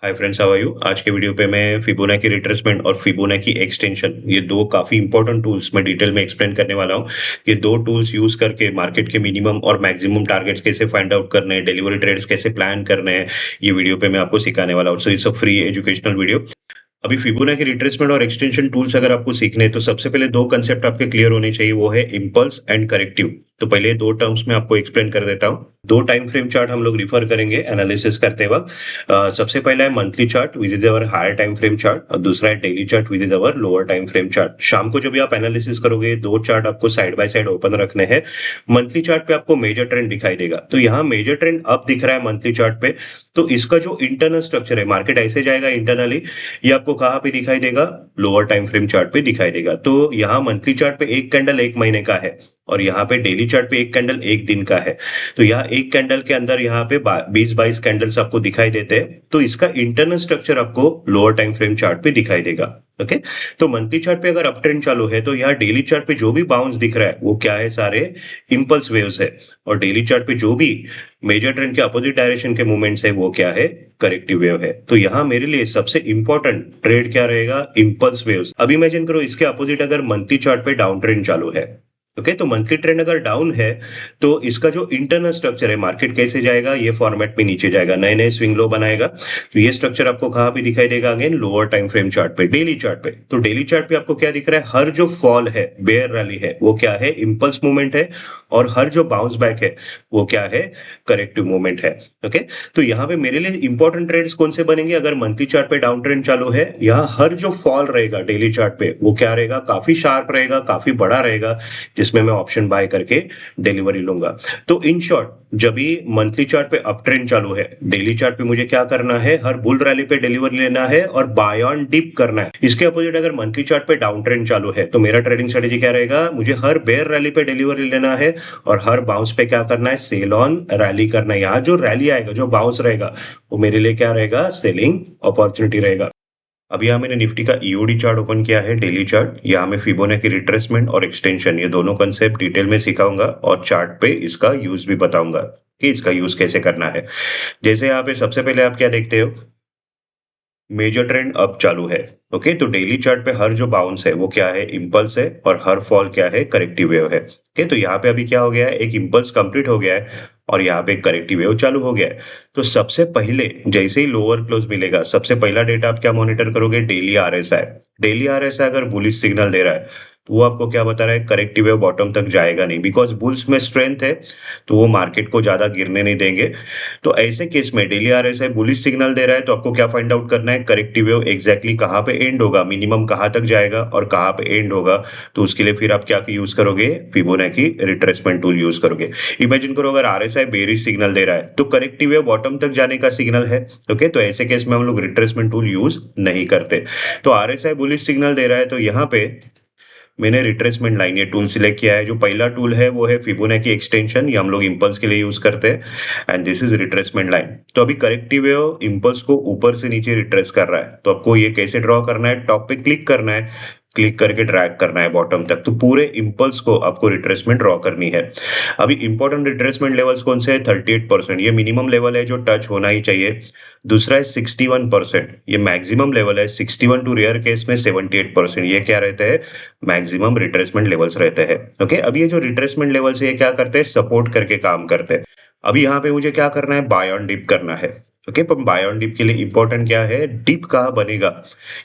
Hi friends, how are you? आज के video पे मैं फिबोनाची रिट्रेसमेंट और फिबोनाची एक्सटेंशन, ये दो काफी इंपॉर्टेंट टूल्स मैं डिटेल में एक्सप्लेन करने वाला हूँ। ये दो टूल्स यूज करके मार्केट के मिनिमम और मैक्सिमम टारगेट्स कैसे फाइंड आउट करने हैं, डिलीवरी ट्रेड्स कैसे प्लान करने हैं, ये वीडियो पे मैं आपको सिखाने वाला हूँ। So it's a free educational video. अभी फिबोनाची रिट्रेसमेंट और एक्सटेंशन टूल्स अगर आपको सीखने हैं तो सबसे पहले दो कंसेप्ट आपके क्लियर होने चाहिए, वो है इम्पल्स एंड करेक्टिव। तो पहले ये दो टर्म्स में आपको एक्सप्लेन कर देता हूँ। दो टाइम फ्रेम चार्ट हम लोग रिफर करेंगे एनालिसिस करते वक्त। सबसे पहला है monthly chart which is our higher time frame chart, और दूसरा है daily chart which is our lower time frame chart. शाम को जब भी आप एनालिसिस करोगे, दो चार्ट आपको साइड बाय साइड ओपन रखने हैं। मंथली चार्ट पे आपको मेजर ट्रेंड दिखाई देगा, तो यहाँ मेजर ट्रेंड अब दिख रहा है मंथली चार्ट पे। तो इसका जो इंटरनल स्ट्रक्चर है, मार्केट ऐसे जाएगा इंटरनली, ये आपको कहाँ पे दिखाई देगा? लोअर टाइम फ्रेम चार्ट पे दिखाई देगा। तो यहाँ मंथली चार्ट पे एक कैंडल एक महीने का है, और यहाँ पे डेली चार्ट पे एक कैंडल एक दिन का है। तो यहाँ एक कैंडल के अंदर यहाँ पे 20-22 कैंडल्स आपको दिखाई देते हैं। तो इसका इंटरनल स्ट्रक्चर आपको लोअर टाइम फ्रेम चार्ट पे दिखाई देगा। ओके। तो मंथली चार्ट पे अगर अप ट्रेंड चालू है, तो यहाँ डेली चार्ट पे जो भी बाउंस दिख रहा है वो क्या है? सारे इंपल्स वेव्स है। और डेली चार्ट पे जो भी मेजर ट्रेंड के अपोजिट डायरेक्शन के मूवमेंट्स है वो क्या है? करेक्टिव वेव है। तो यहाँ मेरे लिए सबसे इंपॉर्टेंट ट्रेड क्या रहेगा? Impulse waves. अब इमेजिन करो इसके अपोजिट अगर मंथली चार्ट पे डाउन ट्रेंड चालू है। ओके, तो मंथली ट्रेंड अगर डाउन है, तो इसका जो इंटरनल स्ट्रक्चर है, मार्केट कैसे जाएगा? ये फॉर्मेट में नीचे जाएगा, नए नए स्विंग लो बनाएगा। तो ये स्ट्रक्चर आपको कहाँ पे दिखाई देगा? Again lower time frame chart पे, डेली चार्ट पे। तो डेली चार्ट पे आपको क्या दिख रहा है? हर जो फॉल है, बेयर रैली है, वो क्या है? इंपल्स मूवमेंट है। और हर जो बाउंस बैक है वो क्या है? करेक्टिव मूवमेंट है। ओके। तो यहाँ पे मेरे लिए इंपॉर्टेंट ट्रेड्स कौन से बनेंगे? अगर मंथली चार्ट पे डाउन ट्रेंड चालू है, यहाँ हर जो फॉल रहेगा डेली चार्ट पे वो क्या रहेगा? काफी शार्प रहेगा, काफी बड़ा रहेगा, जिसमें मैं ऑप्शन बाय करके डिलीवरी लूंगा। तो इन शॉर्ट, जब भी मंथली चार्ट पे अप ट्रेंड चालू है, डेली चार्ट पे मुझे क्या करना है? हर बुल रैली पे डिलीवरी लेना है और बाय ऑन डिप करना है। इसके अपोजिट अगर मंथली चार्ट पे डाउन ट्रेंड चालू है, तो मेरा ट्रेडिंग स्ट्रेटेजी क्या रहेगा? मुझे हर बेयर रैली पे डिलीवरी लेना है और हर बाउंस पे क्या करना है? सेल ऑन रैली करना है। यहाँ जो रैली आएगा, जो बाउंस रहेगा, वो मेरे लिए क्या रहेगा? सेलिंग अपॉर्चुनिटी रहेगा। अभी यहाँ मैंने निफ्टी का ईओडी चार्ट ओपन किया है, डेली चार्ट। यहाँ मैं फिबोनाची रिट्रेसमेंट और एक्सटेंशन, ये दोनों कंसेप्ट डिटेल में सिखाऊंगा और चार्ट पे इसका यूज भी बताऊंगा कि इसका यूज कैसे करना है। जैसे यहाँ पे सबसे पहले आप क्या देखते हो? मेजर ट्रेंड अब चालू है। ओके, तो डेली चार्ट पे हर जो बाउंस है वो क्या है? इंपल्स है, और हर फॉल क्या है? करेक्टिव वेव है। ओके, तो यहाँ पे अभी क्या हो गया है? एक इंपल्स कंप्लीट हो गया है और यहाँ पे एक करेक्टिव वेव चालू हो गया है। तो सबसे पहले जैसे ही लोअर क्लोज मिलेगा, सबसे पहला डेटा आप क्या मॉनिटर करोगे? Daily RSI. डेली आरएसआई अगर बुलिश सिग्नल दे रहा है, तो वो आपको क्या बता रहा है? करेक्टिव वेव बॉटम तक जाएगा नहीं, बिकॉज बुल्स में स्ट्रेंथ है, तो वो मार्केट को ज्यादा गिरने नहीं देंगे। तो ऐसे केस में डेली आरएसआई बुलिश सिग्नल दे रहा है, तो आपको क्या फाइंड आउट करना है? करेक्टिव वेव एग्जैक्टली कहाँ पे एंड होगा, मिनिमम कहाँ तक जाएगा और कहाँ पे एंड होगा। तो उसके लिए फिर आप क्या यूज करोगे? फिबोनाची रिट्रेसमेंट टूल यूज करोगे। इमेजिन करो अगर आरएसआई बेरिश सिग्नल दे रहा है, तो करेक्टिव वेव बॉटम तक जाने का सिग्नल है। ओके, तो ऐसे केस में हम लोग रिट्रेसमेंट टूल यूज नहीं करते। तो आरएसआई बुलिश सिग्नल दे रहा है, तो यहाँ पे मैंने रिट्रेसमेंट लाइन ये टूल सिलेक्ट किया है। जो पहला टूल है वो है फिबोनाची एक्सटेंशन, ये हम लोग इंपल्स के लिए यूज करते हैं। And this is retracement line. तो अभी करेक्टिव वेव इंपल्स को ऊपर से नीचे रिट्रेस कर रहा है, तो आपको ये कैसे ड्रॉ करना है? टॉप पे क्लिक करना है, क्लिक करके ड्रैग करना है बॉटम तक, तो पूरे इंपल्स को आपको रिट्रेसमेंट ड्रॉ करनी है। अभी इंपॉर्टेंट रिट्रेसमेंट लेवल्स कौन से हैं? 38%, ये मिनिमम लेवल है जो टच होना ही चाहिए। दूसरा है 61%, ये मैक्सिमम लेवल है। 61 टू रेयर केस में 78%, ये क्या रहते हैं? मैक्सिमम रिट्रेसमेंट लेवल्स रहते हैं। ओके, अब ये जो रिट्रेसमेंट लेवल्स है, ये क्या करते हैं? सपोर्ट करके काम करते हैं। अभी यहाँ पे मुझे क्या करना है? बाय ऑन डिप करना है। ओके, पर बाय ऑन डिप के लिए इंपॉर्टेंट क्या है? डिप कहाँ बनेगा,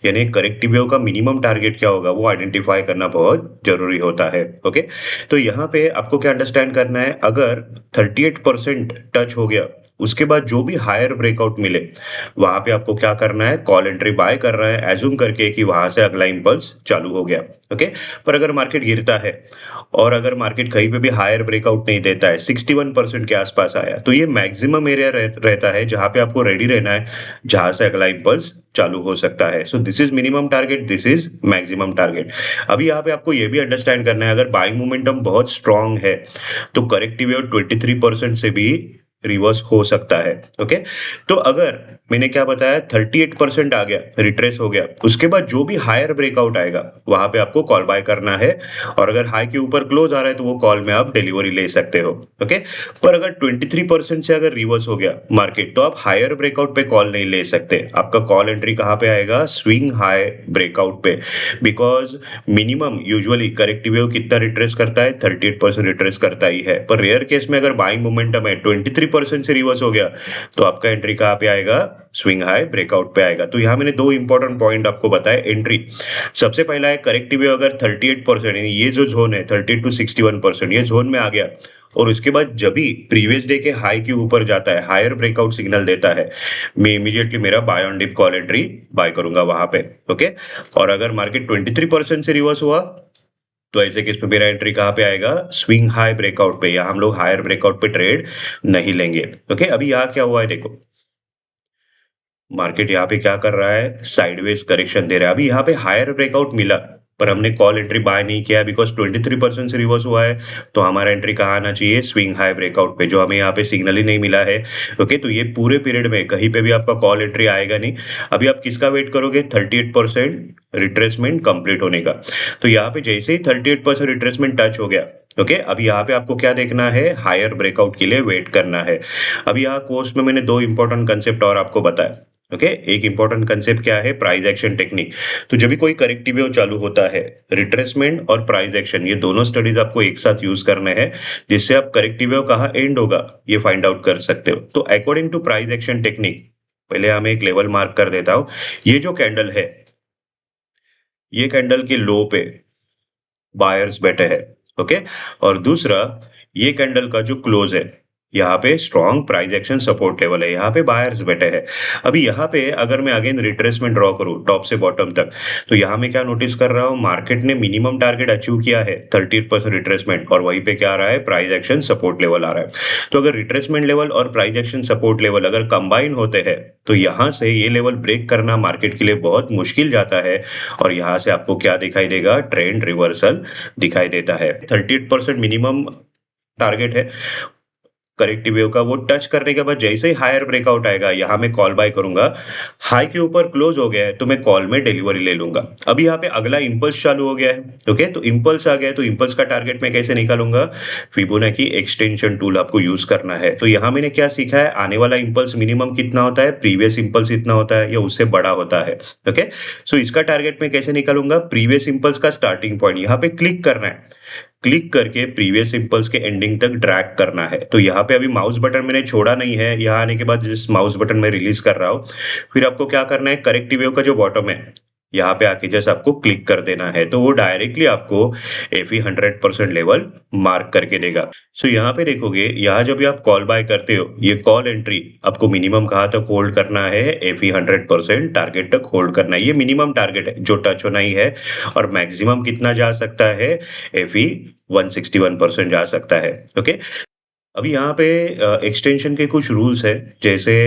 यानी करेक्टिव वेव का मिनिमम टारगेट क्या होगा, वो आइडेंटिफाई करना बहुत जरूरी होता है। ओके, तो यहाँ पे आपको क्या अंडरस्टैंड करना है? अगर 38% टच हो गया, उसके बाद जो भी हायर ब्रेकआउट मिले, वहां पे आपको क्या करना है? कॉल एंट्री बाय करना है, एज्यूम करके कि वहां से अगला इंपल्स चालू हो गया। ओके, पर अगर मार्केट गिरता है और अगर मार्केट कहीं पे भी हायर ब्रेकआउट नहीं देता है, 61% के आसपास आया, तो ये मैक्सिमम एरिया रहता है जहां पे आपको रेडी रहना है, जहां से अगला इंपल्स चालू हो सकता है। So this is minimum target, this is maximum target. अभी यहाँ पे आपको ये भी अंडरस्टैंड करना है, अगर बाइंग मोमेंटम बहुत स्ट्रांग है, तो करेक्टिव वेव 23% से भी रिवर्स हो सकता है। ओके, तो अगर मैंने क्या बताया 38% आ गया, रिट्रेस हो गया, उसके बाद जो भी हायर ब्रेकआउट आएगा वहां पे आपको कॉल बाय करना है, और अगर हाई के ऊपर क्लोज आ रहा है तो वो कॉल में आप डिलीवरी ले सकते हो। ओके, पर अगर 23% से अगर रिवर्स हो गया मार्केट, तो आप हायर ब्रेकआउट पे कॉल नहीं ले सकते। आपका कॉल एंट्री कहाँ पे आएगा? स्विंग हाई ब्रेकआउट पे, because minimum usually corrective wave कितना रिट्रेस करता है? 38% रिट्रेस करता ही है, पर रेयर केस में अगर बाइंग मोमेंटम है 23% से रिवर्स हो गया, तो आपका एंट्री कहाँ पे आएगा? स्विंग हाई ब्रेकआउट पे आएगा। तो यहाँ मैंने दो इंपॉर्टेंट पॉइंट आपको बताए एंट्री। सबसे पहला है करेक्टिव वेव अगर 38% यानी ये जो जोन है 30 टू 61%, ये जोन में आ गया, और उसके बाद जब भी प्रीवियस डे के हाई के ऊपर जाता है, हायर ब्रेकआउट सिग्नल देता है, मैं इमीडिएटली मेरा buy on dip call entry buy करूंगा वहां पे। ओके, और अगर मार्केट 23% से रिवर्स हुआ, तो ऐसे केस पे मेरा एंट्री कहाँ पे आएगा? स्विंग हाई ब्रेकआउट पे। यहाँ हम लोग हायर ब्रेकआउट पे ट्रेड नहीं लेंगे। ओके, अभी यहाँ क्या हुआ है देखो, मार्केट यहाँ पे क्या कर रहा है? साइडवेज करेक्शन दे रहा है। अभी यहाँ पे हायर ब्रेकआउट मिला, पर हमने कॉल एंट्री बाय नहीं किया बिकॉज 23% से रिवर्स हुआ है, तो हमारा एंट्री कहाँ आना चाहिए? स्विंग हाई ब्रेकआउट पे, जो हमें यहाँ पे सिग्नल ही नहीं मिला है। ओके, तो ये पूरे पीरियड में कहीं पे भी आपका कॉल एंट्री आएगा नहीं। अभी आप किसका वेट करोगे? 38% रिट्रेसमेंट कंप्लीट होने का। तो यहाँ पे जैसे ही 38% रिट्रेसमेंट टच हो गया, ओके, अभी यहाँ पे आपको क्या देखना है? हायर ब्रेकआउट के लिए वेट करना है। अभी यहाँ कोर्स में मैंने दो इंपॉर्टेंट कंसेप्ट और आपको बताया। ओके, एक इंपॉर्टेंट कंसेप्ट क्या है? Price action technique. तो जब भी कोई करेक्टिव वेव चालू होता है, रिट्रेसमेंट और प्राइस एक्शन, ये दोनों स्टडीज आपको एक साथ यूज करने हैं, जिससे आप करेक्टिव वेव कहाँ एंड होगा ये फाइंड आउट कर सकते हो। तो according to price action technique, पहले हमें एक लेवल मार्क कर देता हूं। ये जो कैंडल है, ये कैंडल के लो पे बायर्स बैठे हैं। ओके, और दूसरा, ये कैंडल का जो क्लोज है, यहाँ पे strong price action support level है, यहाँ पे बायर्स बैठे हैं। अभी यहाँ पे अगर मैं अगेन रिट्रेसमेंट ड्रॉ करूँ टॉप से बॉटम तक, तो यहाँ मैं क्या नोटिस कर रहा हूँ? मार्केट ने मिनिमम टारगेट अचीव किया है 38% रिट्रेसमेंट, और वहीं पे क्या आ रहा है? प्राइस एक्शन सपोर्ट लेवल आ रहा है। तो अगर रिट्रेसमेंट लेवल और प्राइस एक्शन सपोर्ट लेवल अगर कंबाइन होते हैं, तो यहाँ से ये लेवल ब्रेक करना मार्केट के लिए बहुत मुश्किल जाता है, और यहाँ से आपको क्या दिखाई देगा? ट्रेंड रिवर्सल दिखाई देता है। 38% मिनिमम टारगेट है करेक्टिव वेव का, वो टच करने के बाद जैसे ही हायर ब्रेकआउट आएगा, यहाँ मैं कॉल बाय करूंगा। हाई के ऊपर क्लोज हो गया है, तो मैं कॉल में डिलीवरी ले लूंगा। अभी यहाँ पे अगला इंपल्स चालू हो गया है। ओके, तो इंपल्स आ गया है, तो इंपल्स का टारगेट मैं कैसे निकालूंगा? फिबोनाची एक्सटेंशन टूल आपको यूज करना है। तो यहाँ मैंने क्या सीखा है? आने वाला इंपल्स मिनिमम कितना होता है? प्रीवियस इंपल्स इतना होता है या उससे बड़ा होता है। ओके, सो इसका टारगेट मैं कैसे निकालूंगा? प्रीवियस इंपल्स का स्टार्टिंग पॉइंट यहाँ पे क्लिक करना है, क्लिक करके प्रीवियस इंपल्स के एंडिंग तक ड्रैग करना है। तो यहाँ पे अभी माउस बटन मैंने छोड़ा नहीं है, यहाँ आने के बाद जिस माउस बटन मैं रिलीज कर रहा हूँ, फिर आपको क्या करना है? करेक्टिव वेव का जो बॉटम है, यहाँ पे आके जस्ट आपको क्लिक कर देना है, तो वो डायरेक्टली आपको एफई 100% लेवल मार्क करके देगा। सो यहाँ पे देखोगे, यहाँ जब भी आप कॉल बाय करते हो, ये कॉल एंट्री आपको मिनिमम कहाँ तक होल्ड करना है? एफई 100% टारगेट तक होल्ड करना है। ये मिनिमम टारगेट है जो टच होना ही है, और मैक्सिमम कितना जा सकता है? एफई 161% जा सकता है। ओके, अभी यहाँ पे एक्सटेंशन के कुछ रूल्स है, जैसे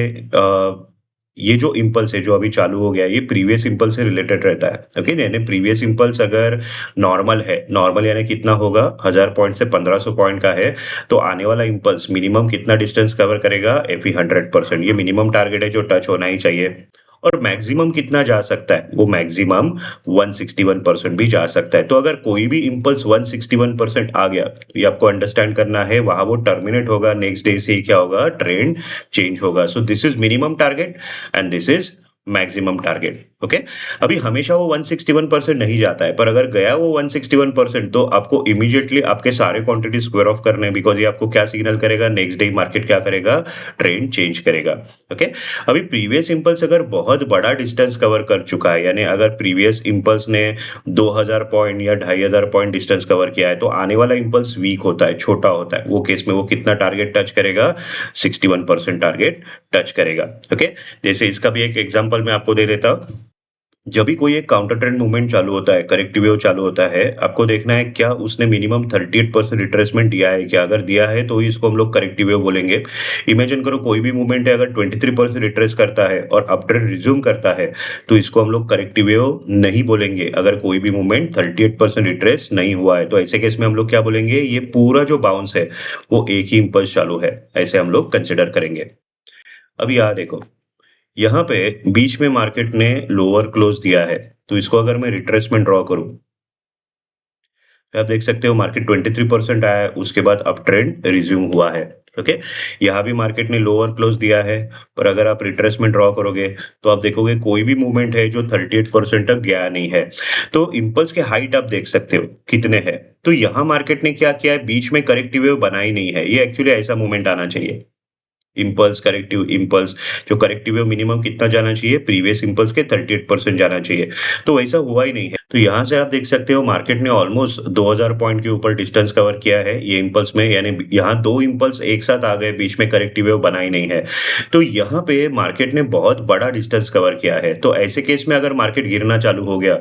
ये जो इम्पल्स है जो अभी चालू हो गया है, ये प्रीवियस इम्पल्स से रिलेटेड रहता है। ओके, यानी प्रीवियस इम्पल्स अगर नॉर्मल है, नॉर्मल यानी कितना होगा? 1000 पॉइंट से 1500 पॉइंट का है, तो आने वाला इम्पल्स मिनिमम कितना डिस्टेंस कवर करेगा? एफई 100%। ये मिनिमम टारगेट है जो टच होना ही चाहिए। और मैक्सिमम कितना जा सकता है? वो मैक्सिमम 161% भी जा सकता है। तो अगर कोई भी इम्पल्स 161% आ गया, तो ये आपको अंडरस्टैंड करना है, वहां वो टर्मिनेट होगा, नेक्स्ट डे से ही क्या होगा? ट्रेंड चेंज होगा। So this is minimum target and this is maximum target. Okay, अभी हमेशा वो 161% नहीं जाता है, पर अगर गया वो 161%, तो आपको इमीडिएटली आपके सारे क्वांटिटी स्क्वायर ऑफ करने हैं, बिकॉज ये आपको क्या सिग्नल करेगा? नेक्स्ट डे मार्केट क्या करेगा? ट्रेंड चेंज करेगा। ओके, अभी प्रीवियस इंपल्स अगर बहुत बड़ा डिस्टेंस कवर कर चुका है, यानी अगर प्रीवियस इंपल्स ने 2000 पॉइंट या 2500 पॉइंट डिस्टेंस कवर किया है, तो आने वाला इंपल्स वीक होता है, छोटा होता है। वो केस में वो कितना टारगेट टच करेगा? 61% टारगेट टच करेगा। ओके, जैसे इसका भी एक एग्जांपल मैं आपको दे देता हूं। जब भी कोई एक काउंटर ट्रेंड मूवमेंट चालू होता है, करेक्टिव वेव चालू होता है, आपको देखना है क्या उसने मिनिमम 38% रिट्रेसमेंट दिया है क्या? अगर दिया है तो ही इसको हम लोग करेक्टिव वेव बोलेंगे। इमेजिन करो कोई भी मूवमेंट है अगर 23% रिट्रेस करता है और अप ट्रेंड रिज़्यूम करता है, तो इसको हम लोग करेक्टिव वेव नहीं बोलेंगे। अगर कोई भी मूवमेंट 38% रिट्रेस नहीं हुआ है, तो ऐसे केस में हम लोग क्या बोलेंगे? ये पूरा जो बाउंस है, वो एक ही इम्पल्स चालू है। ऐसे हम लोग कंसिडर करेंगे। अब यहाँ देखो, यहाँ पे बीच में मार्केट ने लोअर क्लोज दिया है, तो इसको अगर मैं रिट्रेसमेंट ड्रॉ करूँ, तो आप देख सकते हो मार्केट 23% आया है, उसके बाद अप ट्रेंड रिज़्यूम हुआ है, ओके? यहाँ भी मार्केट ने लोअर क्लोज दिया है, पर अगर आप रिट्रेसमेंट ड्रॉ करोगे, तो आप देखोगे कोई भी मूवमेंट है जो 38% तक गया नहीं है। तो इम्पल्स के हाइट आप देख सकते हो, कितने हैं? तो यहाँ मार्केट ने क्या किया है, बीच में करेक्टिव वेव बनाई नहीं है, ये एक्चुअली ऐसा मूवमेंट आना चाहिए। इम्पल्स जो करेक्टिव वेव मिनिमम कितना जाना चाहिए? प्रीवियस इम्पल्स के 38% जाना चाहिए। तो वैसा हुआ ही नहीं है। तो यहाँ से आप देख सकते हो मार्केट ने ऑलमोस्ट 2000 पॉइंट के ऊपर डिस्टेंस कवर किया है ये इम्पल्स में, यानी यहाँ 2 इम्पल्स एक साथ आ गए, बीच में करेक्टिव वेव बना ही नहीं है। तो यहाँ पे मार्केट ने बहुत बड़ा डिस्टेंस कवर किया है। तो ऐसे केस में अगर मार्केट गिरना चालू हो गया,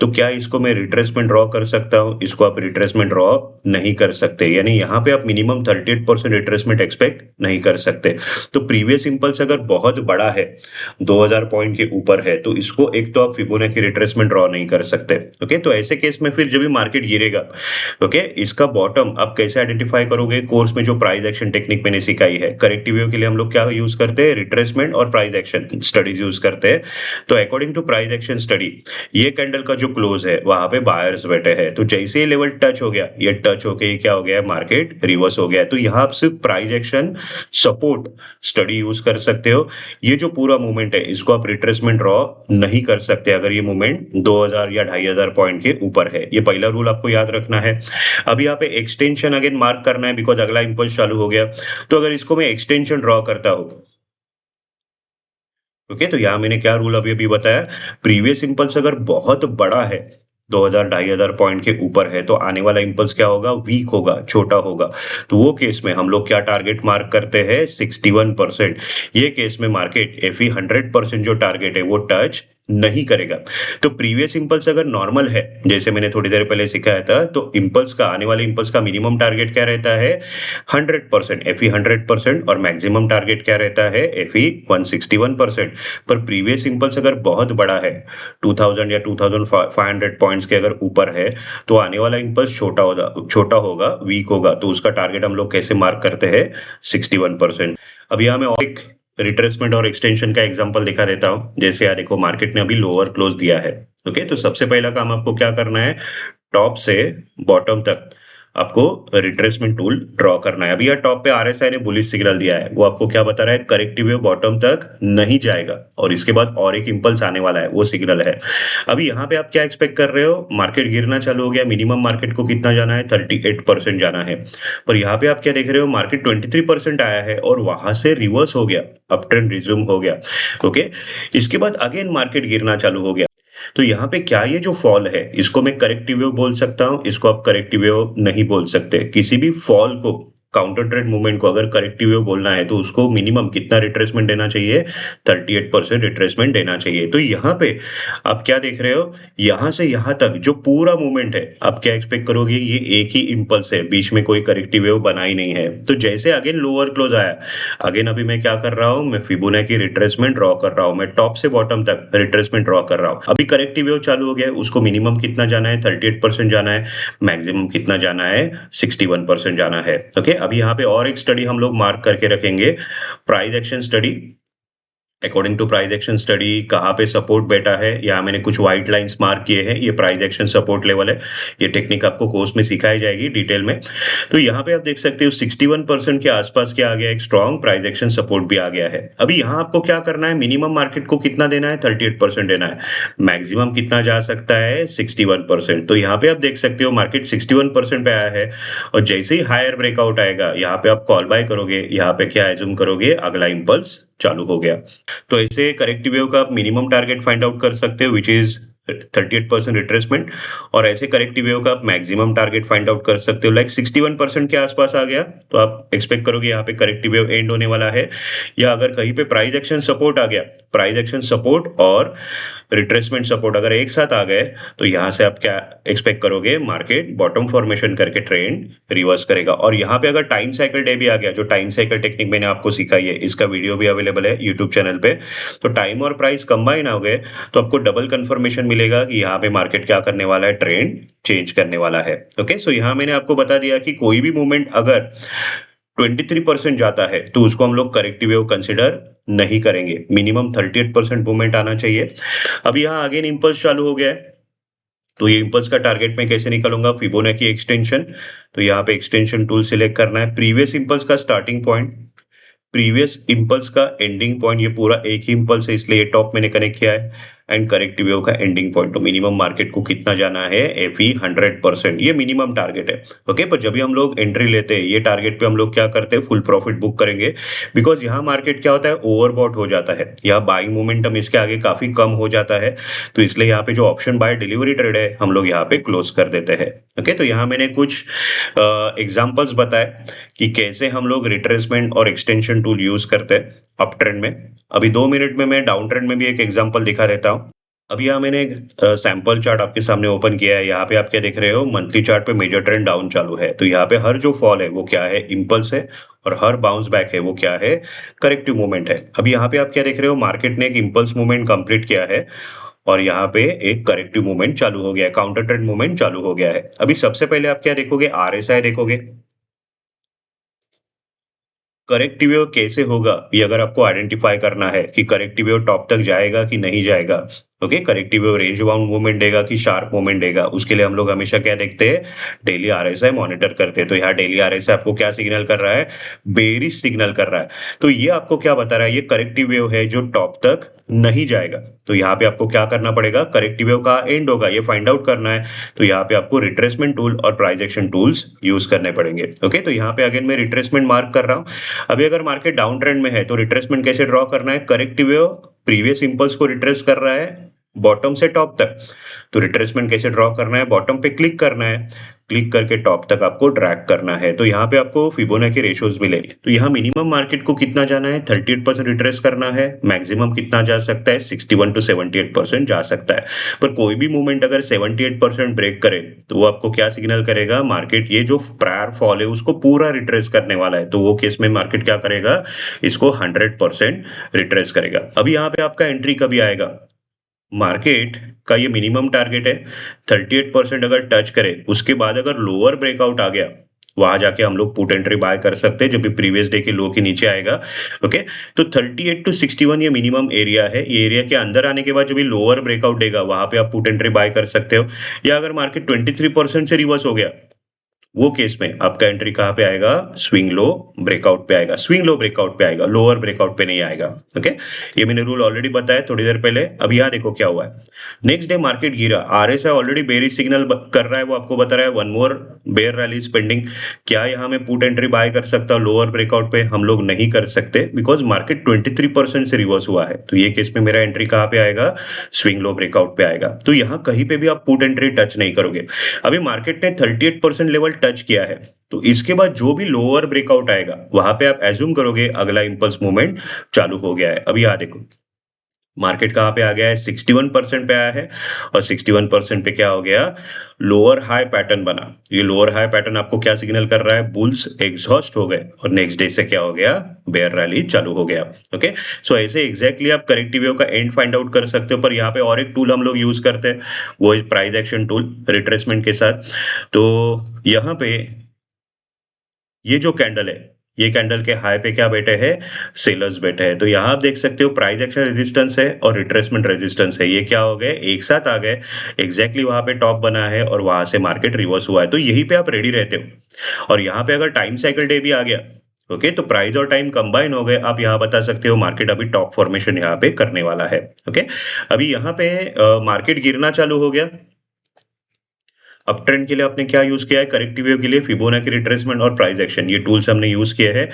तो क्या इसको मैं रिट्रेसमेंट ड्रॉ कर सकता हूँ? इसको आप रिट्रेसमेंट ड्रॉ नहीं कर सकते। यानी यहाँ पे आप मिनिमम 38% रिट्रेसमेंट एक्सपेक्ट नहीं कर सकते। तो प्रीवियस इम्पल्स अगर बहुत बड़ा है, 2000 पॉइंट के ऊपर है, तो इसको एक तो आप फिबोनाची रिट्रेसमेंट ड्रॉ नहीं कर सकते। ओके? तो ऐसे केस में फिर जब भी मार्केट गिरेगा, ओके? इसका बॉटम आप कैसे आइडेंटिफाई करोगे? कोर्स में जो प्राइस एक्शन टेक्निक मैंने सिखाई है। करेक्टिव वेव के लिए हम लोग क्या यूज़ करते हैं? रिट्रेसमेंट और प्राइस एक्शन स्टडीज यूज़ करते हैं। तो according to price action study, ये कैंडल का जो क्लोज है, वहाँ पे बायर्स बैठे हैं। तो जैसे ही लेवल टच हो गया, ये टच होके ये क्या हो गया है? मार्केट रिवर्स हो गया है। तो यहाँ आप सिर्फ price action support study use कर सकते हो। ये जो पूरा मूवमेंट है, इसको आप रिट्रेसमेंट ड्रॉ नहीं कर सकते अगर ये मूवमेंट 2000 या 2500 पॉइंट के ऊपर है। ये पहला रूल आपको याद रखना है। अब यहाँ पे एक्सटेंशन अगेन मार्क करना है बिकॉज़ अगला इम्पल्स चालू हो गया। तो अगर इसको मैं एक्सटेंशन ड्रॉ करता हूँ, ओके? तो यहाँ मैंने क्या रूल अभी-अभी बताया, प्रीवियस इम्पल्स अगर बहुत बड़ा है, 2000 2500 पॉइंट के ऊपर है, तो आने वाला इम्पल्स क्या होगा? वीक होगा, छोटा होगा। तो वो केस में हम लोग क्या टारगेट मार्क करते हैं? 61%। ये केस में मार्केट एफई 100% जो टारगेट है, वो टच नहीं करेगा। तो प्रीवियस इम्पल्स अगर नॉर्मल है, जैसे मैंने थोड़ी देर पहले सिखाया था, तो इम्पल्स का आने वाले इम्पल्स का मिनिमम टारगेट क्या रहता है? 100%, एफई 100% और मैक्सिमम टारगेट क्या रहता है? एफई 161%। पर प्रीवियस इम्पल्स अगर बहुत बड़ा है, 2000 या 2500 पॉइंट्स के अगर ऊपर है, तो आने वाला इम्पल्स छोटा होगा, वीक होगा, तो उसका टारगेट हम लोग कैसे मार्क करते हैं? 61%। अब यहाँ मैं और एक रिट्रेसमेंट और एक्सटेंशन का एग्जांपल दिखा देता हूँ। जैसे यहाँ देखो मार्केट ने अभी लोअर क्लोज दिया है, ओके? तो सबसे पहला काम आपको क्या करना है? टॉप से बॉटम तक आपको रिट्रेसमेंट टूल ड्रॉ करना है। अभी यहाँ टॉप पे आरएसआई ने बुलिश सिग्नल दिया है, वो आपको क्या बता रहा है? करेक्टिव वेव बॉटम तक नहीं जाएगा और इसके बाद और एक इम्पल्स आने वाला है, वो सिग्नल है। अभी यहाँ पे आप क्या एक्सपेक्ट कर रहे हो? मार्केट गिरना चालू हो गया, मिनिमम मार्केट को कितना जाना है? 38% जाना है। पर यहाँ पे आप क्या देख रहे हो? मार्केट 23% आया है और वहां से रिवर्स हो गया, अप ट्रेंड रिज्यूम हो गया, ओके? इसके बाद अगेन मार्केट गिरना चालू हो गया। तो यहाँ पे क्या ये जो फॉल है, इसको मैं करेक्टिव वेव बोल सकता हूँ, इसको आप करेक्टिव वेव नहीं बोल सकते। किसी भी फॉल को, काउंटर ट्रेंड मूवमेंट को अगर करेक्टिव वेव बोलना है, तो उसको मिनिमम कितना रिट्रेसमेंट देना चाहिए? 38% रिट्रेसमेंट देना चाहिए। तो यहाँ पे आप क्या देख रहे हो? यहाँ से यहाँ तक जो पूरा मूवमेंट है, आप क्या एक्सपेक्ट करोगे? ये एक ही इम्पल्स है, बीच में कोई करेक्टिव वेव बना ही नहीं है। तो जैसे अगेन लोअर क्लोज आया, अगेन अभी मैं क्या कर रहा हूँ? मैं फिबोनाची रिट्रेसमेंट ड्रॉ कर रहा हूँ। मैं टॉप से बॉटम तक रिट्रेसमेंट ड्रॉ कर रहा हूँ। अभी करेक्टिव वेव चालू हो गया है, उसको मिनिमम कितना जाना है? 38% जाना है, मैक्सिमम कितना जाना है? 61% जाना है, ओके? अभी यहाँ पे और एक स्टडी हम लोग मार्क करके रखेंगे, price action study. According to price action study कहाँ पे सपोर्ट बैठा है, यहाँ मैंने कुछ व्हाइट लाइंस मार्क किए हैं, ये प्राइस एक्शन सपोर्ट लेवल है। ये टेक्निक आपको कोर्स में सिखाई जाएगी डिटेल में। तो यहाँ पे आप देख सकते हो 61% के आसपास क्या आ गया? एक स्ट्रॉन्ग प्राइस एक्शन सपोर्ट भी आ गया है। अभी यहाँ आपको क्या करना है? मिनिमम मार्केट को कितना देना है? 38% देना है। मैक्सिमम कितना जा सकता है? 61%। तो यहाँ पे आप देख सकते हो मार्केट 61% पे आया है और जैसे ही हायर ब्रेकआउट आएगा, यहाँ पे आप कॉल बाय करोगे, यहाँ पे क्या एज्यूम करोगे? अगला इम्पल्स चालू हो गया। तो ऐसे करेक्टिव वेव का आप मिनिमम टारगेट फाइंड आउट कर सकते हो व्हिच इज 38% रिट्रेसमेंट और ऐसे करेक्टिव वेव का आप मैक्सिमम टारगेट फाइंड आउट कर सकते हो। लाइक 61% के आसपास आ गया, तो आप एक्सपेक्ट करोगे यहाँ पे करेक्टिव वेव एंड होने वाला है। या अगर कहीं पे प्राइस एक्शन सपोर्ट आ गया, प्राइस एक्शन सपोर्ट और रिट्रेसमेंट सपोर्ट अगर एक साथ आ गए, तो यहाँ से आप क्या एक्सपेक्ट करोगे, मार्केट बॉटम फॉर्मेशन करके ट्रेंड रिवर्स करेगा। और यहाँ पे अगर टाइम साइकिल डे भी आ गया, जो टाइम साइकिल टेक्निक मैंने आपको सिखाई है, इसका वीडियो भी अवेलेबल है यूट्यूब चैनल पे। तो टाइम और प्राइस कंबाइन हो गए, तो आपको डबल कंफर्मेशन मिलेगा कि यहाँ पे मार्केट क्या करने वाला है, ट्रेंड चेंज करने वाला है। ओके, सो यहाँ मैंने आपको बता दिया कि कोई भी मूवमेंट अगर 23% जाता है, तो उसको हम लोग करेक्टिव वेव कंसिडर नहीं करेंगे। मिनिमम 38% मूवमेंट आना चाहिए। अब यहाँ अगेन इम्पल्स चालू हो गया है, तो ये इम्पल्स का टारगेट मैं कैसे निकालूंगा, फिबोनाची एक्सटेंशन। तो यहाँ पे एक्सटेंशन टूल सिलेक्ट करना है, प्रीवियस इम्पल्स का स्टार्टिंग पॉइंट, प्रीवियस इम्पल्स का एंडिंग पॉइंट, ये पूरा एक ही इम्पल्स है इसलिए ये टॉप मैंने कनेक्ट किया है, एंड करेक्टिव वेव का एंडिंग पॉइंट। तो मिनिमम मार्केट को कितना जाना है, एफई 100%, ये मिनिमम टारगेट है। ओके, पर जब भी हम लोग एंट्री लेते हैं, ये टारगेट पे हम लोग क्या करते हैं, फुल प्रॉफिट बुक करेंगे, बिकॉज यहाँ मार्केट क्या होता है, ओवरबॉट हो जाता है, यहाँ बाइंग मोमेंटम इसके आगे काफी कम हो जाता है। तो इसलिए यहाँ पे जो ऑप्शन बाय डिलीवरी ट्रेड है, हम लोग यहाँ पे क्लोज कर देते हैं। ओके, तो यहाँ मैंने कुछ एग्जाम्पल्स बताए कि कैसे हम लोग रिट्रेसमेंट और एक्सटेंशन टूल यूज करते हैं अप ट्रेंड में। अभी 2 मिनट में मैं डाउन ट्रेंड में भी एक एग्जांपल दिखा देता हूँ। अभी यहाँ मैंने एक सैंपल चार्ट आपके सामने ओपन किया है। यहाँ पे आप क्या देख रहे हो, मंथली चार्ट पे मेजर ट्रेंड डाउन चालू है। तो यहाँ पे हर जो फॉल है वो क्या है, इम्पल्स है, और हर बाउंस बैक है वो क्या है, करेक्टिव मूवमेंट है। अभी यहाँ पे आप क्या देख रहे हो, मार्केट ने एक इम्पल्स मूवमेंट कंप्लीट किया है, और यहाँ पे एक करेक्टिव मूवमेंट चालू हो गया है, काउंटर ट्रेंड मूवमेंट चालू हो गया है। अभी सबसे पहले आप क्या देखोगे, आरएसआई देखोगे। करेक्टिव वेव कैसे होगा, ये अगर आपको आइडेंटिफाई करना है कि करेक्टिव वेव टॉप तक जाएगा कि नहीं जाएगा। Okay, corrective wave range bound movement देगा कि शार्प मूवमेंट देगा, उसके लिए हम लोग हमेशा क्या देखते हैं, डेली आरएसआई मॉनिटर करते हैं। तो यहाँ डेली आरएसआई आपको क्या सिग्नल कर रहा है, बेरिश सिग्नल कर रहा है। तो ये आपको क्या बता रहा है, ये करेक्टिव वेव है जो टॉप तक नहीं जाएगा। तो यहाँ पे आपको क्या करना पड़ेगा, करेक्टिव वेव का एंड होगा ये फाइंड आउट करना है। तो यहाँ पे आपको रिट्रेसमेंट टूल और प्राइस एक्शन टूल्स यूज करने पड़ेंगे। ओके, तो यहाँ पे अगेन मैं रिट्रेसमेंट मार्क कर रहा हूँ। अभी अगर मार्केट डाउन ट्रेंड में है, तो रिट्रेसमेंट कैसे ड्रॉ करना है, करेक्टिव वेव प्रीवियस इंपल्स को रिट्रेस कर रहा है बॉटम से टॉप तक। तो रिट्रेसमेंट कैसे ड्रॉ करना है, बॉटम पे क्लिक करना है, क्लिक करके टॉप तक आपको ड्रैग करना है। तो यहाँ पे आपको फिबोनाची रेशियोज मिलेंगे। तो यहाँ मिनिमम मार्केट को कितना जाना है, 38% रिट्रेस करना है, मैक्सिमम कितना जा सकता है, 61 to 78% जा सकता है। पर कोई भी मूवमेंट अगर 78% ब्रेक करे, तो वो आपको क्या सिग्नल करेगा, मार्केट ये जो प्रायर फॉल है उसको पूरा रिट्रेस करने वाला है। तो वो केस में मार्केट क्या करेगा, इसको 100% रिट्रेस करेगा। अभी यहाँ पे आपका एंट्री कभी आएगा, मार्केट का ये मिनिमम टारगेट है, 38% अगर टच करे, उसके बाद अगर लोअर ब्रेकआउट आ गया, वहां जाके हम लोग पुट एंट्री बाय कर सकते हैं, जब भी प्रीवियस डे के लो के नीचे आएगा। ओके, तो 38 to 61 ये मिनिमम एरिया है। ये एरिया के अंदर आने के बाद जब भी लोअर ब्रेकआउट देगा, वहां पे आप पुट एंट्री बाय कर सकते हो। या अगर मार्केट 23% से रिवर्स हो गया, वो केस में आपका एंट्री कहाँ पे आएगा, स्विंग लो ब्रेकआउट पे आएगा, स्विंग लो ब्रेकआउट पे आएगा, लोअर ब्रेकआउट पे नहीं आएगा। ओके, ये मैंने रूल ऑलरेडी बताया थोड़ी देर पहले। अब यहाँ देखो क्या हुआ है, नेक्स्ट डे मार्केट गिरा, आरएसआई ऑलरेडी बेरिश सिग्नल कर रहा है, वो आपको बता रहा है one more bear rally is pending. क्या यहाँ मैं पुट एंट्री बाय कर सकता हूँ लोअर ब्रेकआउट पे, हम लोग नहीं कर सकते, बिकॉज मार्केट 23% से रिवर्स हुआ है। तो ये केस में मेरा एंट्री कहाँ पे आएगा, स्विंग लो ब्रेकआउट पे आएगा। तो यहाँ कहीं पे भी आप पुट एंट्री टच नहीं करोगे। अभी मार्केट ने 38% लेवल टच किया है, तो इसके बाद जो भी लोअर ब्रेकआउट आएगा, वहां पे आप एज्यूम करोगे अगला इंपल्स मूवमेंट चालू हो गया है। अभी यहाँ देखो मार्केट कहाँ पे आ गया है, 61% पे आया है, और 61% पे क्या हो गया, लोअर हाई पैटर्न बना। ये लोअर हाई पैटर्न आपको क्या सिग्नल कर रहा है, बुल्स एग्जॉस्ट हो गए, और नेक्स्ट डे से क्या हो गया, बेयर रैली चालू हो गया। ओके, सो ऐसे एग्जैक्टली आप करेक्टिव वेव का एंड फाइंड आउट कर सकते हो। पर यहाँ पे और एक टूल हम लोग यूज करते हैं, वो है प्राइस एक्शन टूल रिट्रेसमेंट के साथ। तो यहाँ पे ये जो कैंडल है, ये कैंडल के हाई पे क्या बैठे हैं, सेलर्स बैठे हैं। तो यहाँ आप देख सकते हो प्राइस एक्शन रेजिस्टेंस है और रिट्रेसमेंट रेजिस्टेंस है, ये क्या हो गए, एक साथ आ गए, एग्जैक्टली वहां पे टॉप बना है, और वहां से मार्केट रिवर्स हुआ है। तो यहीं पे आप रेडी रहते हो। और यहाँ पे अगर टाइम साइकिल डे भी आ गया, ओके, तो प्राइस और टाइम कंबाइन हो गए, आप यहाँ बता सकते हो मार्केट अभी टॉप फॉर्मेशन यहाँ पे करने वाला है। ओके, अभी यहाँ पे मार्केट गिरना चालू हो गया। अप ट्रेंड के लिए आपने क्या यूज किया है, करेक्टिव वेव के लिए फिबोनाची रिट्रेसमेंट और प्राइस एक्शन, ये टूल्स हमने यूज किए हैं।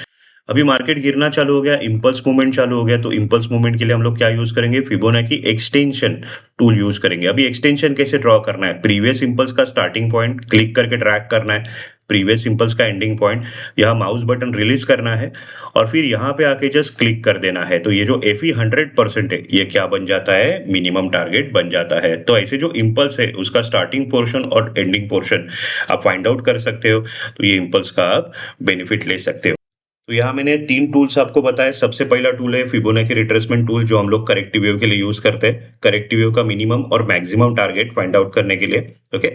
अभी मार्केट गिरना चालू हो गया, इंपल्स मूवमेंट चालू हो गया, तो इंपल्स मूवमेंट के लिए हम लोग क्या यूज करेंगे, फिबोनाची एक्सटेंशन टूल यूज करेंगे। अभी एक्सटेंशन कैसे ड्रॉ करना है, प्रीवियस इंपल्स का स्टार्टिंग पॉइंट क्लिक करके ट्रैक करना है, प्रीवियस इम्पल्स का एंडिंग पॉइंट, यहाँ माउस बटन रिलीज करना है और फिर यहाँ पे आके जस्ट क्लिक कर देना है। तो ये जो एफई 100% है, ये क्या बन जाता है, मिनिमम टारगेट बन जाता है। तो ऐसे जो इम्पल्स है उसका स्टार्टिंग पोर्शन और एंडिंग पोर्शन आप फाइंड आउट कर सकते हो। तो ये इम्पल्स का आप बेनिफिट ले सकते हो। तो यहाँ मैंने 3 टूल्स आपको बताए। सबसे पहला टूल है फिबोनाची रिट्रेसमेंट टूल, जो हम लोग करेक्टिव वेव के लिए यूज़ करते हैं। करेक्टिव वेव का मिनिमम और मैक्सिमम टारगेट फाइंड आउट करने के लिए, ओके।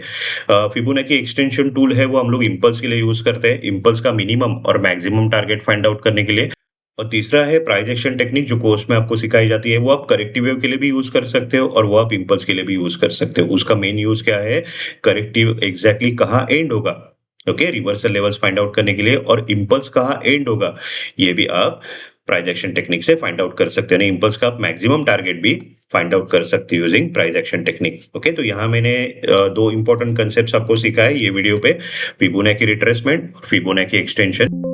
फिबोनाची एक्सटेंशन टूल है, वो हम लोग इम्पल्स के लिए यूज़ करते हैं, इम्पल्स का मिनिमम और मैक्सिमम टारगेट फाइंड आउट करने के लिए। और तीसरा है प्राइस एक्शन टेक्निक, जो कोर्स में आपको सिखाई जाती है। वो आप करेक्टिव वेव के लिए भी यूज़ कर सकते हो और वो आप इम्पल्स के लिए भी यूज़ कर सकते हो। उसका मेन यूज़ क्या है, करेक्टिव एग्ज़ैक्टली कहाँ एंड होगा, okay, reversal levels find out करने के लिए, और इम्पल्स कहाँ एंड होगा, ये भी आप प्राइस एक्शन टेक्निक से फाइंड आउट कर सकते हो। इम्पल्स का आप मैक्सिमम टारगेट भी फाइंड आउट कर सकते हो using price action technique, okay. तो यहाँ मैंने 2 इंपॉर्टेंट कांसेप्ट्स आपको सिखाए ये वीडियो पे, फिबोनाची रिट्रेसमेंट और फिबोनाची एक्सटेंशन।